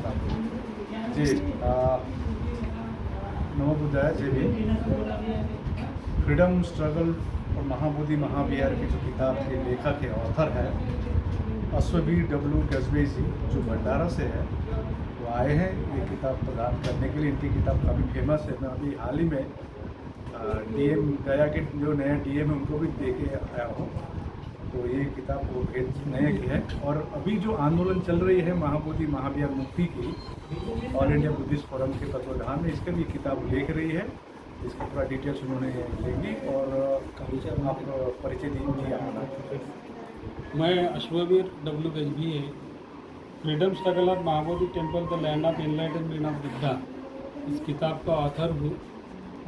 जी नमो बुद्धाय जय Bhim. Freedom struggle और महाबोधि महाविहार की जो किताब के लेखक है, ऑथर है अश्ववीर डब्ल्यू गजबे जी, जो भंडारा से है। वो आए हैं ये किताब प्रदान करने के लिए। इनकी किताब काफ़ी फेमस है। मैं अभी हाल ही में डीएम गया के जो नया डीएम है उनको भी दे के आया हूँ। तो ये किताब वो भेज नया की है। और अभी जो आंदोलन चल रही है महाबोधि महाविहार मुक्ति की, ऑल इंडिया बुद्धिस्ट फोरम के तत्वाधान में इसका भी किताब लिख रही है। इसकी पूरा डिटेल्स उन्होंने लेंगी। और आप परिचय दीजिए अपना। मैं अश्ववीर डब्ल्यू गजबी है, freedom struggle of Mahabodhi temple the land of enlightenment of Buddha, इस किताब का ऑथर हूँ।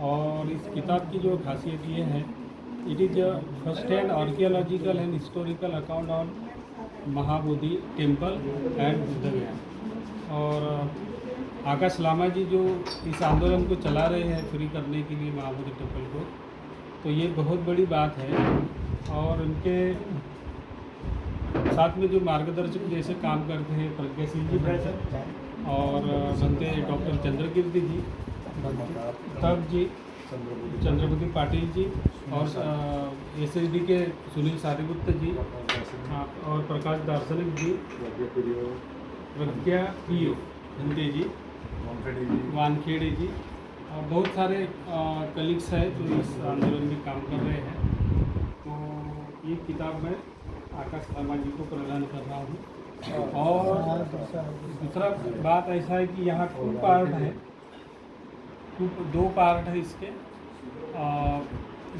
और इस किताब की जो खासियत ये है, it is a first hand archaeological and historical account on Mahabodhi temple and Buddha गया। और आकाश लामा जी जो इस आंदोलन को चला रहे हैं फ्री करने के लिए महाबोधि टेम्पल को, तो ये बहुत बड़ी बात है। और उनके साथ में जो मार्गदर्शक जैसे काम करते हैं प्रज्ञा सिंह जी और बनते हैं डॉक्टर चंद्रकीर्ति जी, तब जी, चंद्रपति पाटिल जी और एसएसडी के सुनील सारीगुप्ता जी और प्रकाश दार्शनिक जी, प्रज्ञा पीओ हिंदे जी, वानखेड़े जी और बहुत सारे कलीग्स हैं जो इस आंदोलन में काम कर रहे हैं। तो ये किताब मैं आकाश लामा जी को प्रदान कर रहा हूँ। और दूसरा बात ऐसा है कि यहाँ 2 पार्ट है, 2 पार्ट है इसके।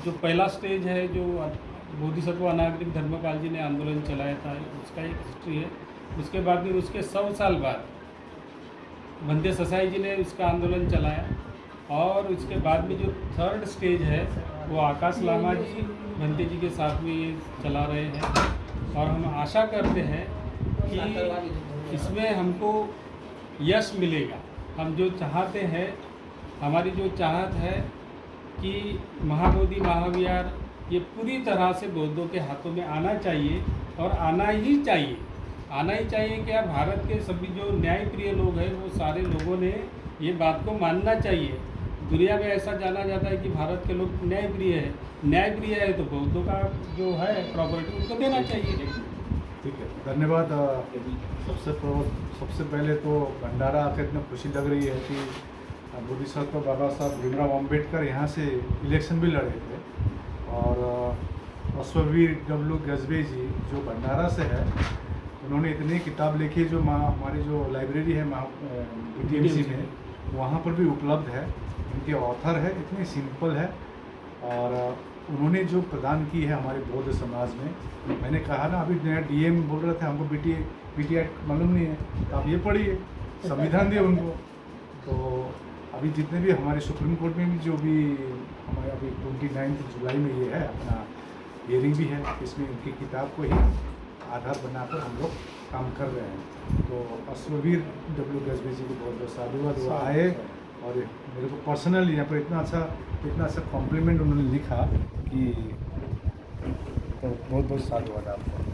जो पहला स्टेज है जो बोधिसत्व अनागरिक धर्मपाल जी ने आंदोलन चलाया था, उसका एक हिस्ट्री है। उसके बाद में उसके 100 साल बाद बंदे ससाई जी ने उसका आंदोलन चलाया। और उसके बाद में जो 3rd स्टेज है वो आकाश लामा जी बंदे जी के साथ में ये चला रहे हैं। और हम आशा करते हैं कि इसमें हमको यश मिलेगा। हम जो चाहते हैं, हमारी जो चाहत है कि महाबोधि महाविहार ये पूरी तरह से बौद्धों के हाथों में आना चाहिए। और आना ही चाहिए, आना ही चाहिए। क्या भारत के सभी जो न्यायप्रिय लोग हैं वो सारे लोगों ने ये बात को मानना चाहिए। दुनिया में ऐसा जाना जाता है कि भारत के लोग न्यायप्रिय है, न्यायप्रिय है तो बौद्धों का जो है प्रॉपर्टी उनको देना चाहिए। ठीक है, धन्यवाद। सबसे पहले तो भंडारा आकर इतना खुशी लग रही है कि बोधिसत्व बाबा साहब भीमराव अम्बेडकर यहाँ से इलेक्शन भी लड़े थे। और अश्ववीर डब्ल्यू गजबे जी जो भंडारा से है, उन्होंने इतनी किताब लिखी जो हमारी जो लाइब्रेरी है BTMC में, वहाँ पर भी उपलब्ध है। इनके ऑथर है, इतनी सिंपल है। और उन्होंने जो प्रदान की है हमारे बौद्ध समाज में, मैंने कहा ना अभी नया डीएम बोल रहे थे हमको BT एक्ट मालूम नहीं है, तो आप ये पढ़िए, संविधान दिए उनको। तो अभी जितने भी हमारे सुप्रीम कोर्ट में भी जो भी हमारे अभी 29 जुलाई में ये है अपना हियरिंग भी है, इसमें उनकी किताब को ही आधार बनाकर हम लोग काम कर रहे हैं। तो अश्ववीर डब्ल्यू गजबे जी को बहुत बहुत साधुवाद। वो आए और मेरे को पर्सनली यहाँ पर इतना अच्छा कॉम्प्लीमेंट उन्होंने लिखा कि तो बहुत बहुत साधुवाद आपको।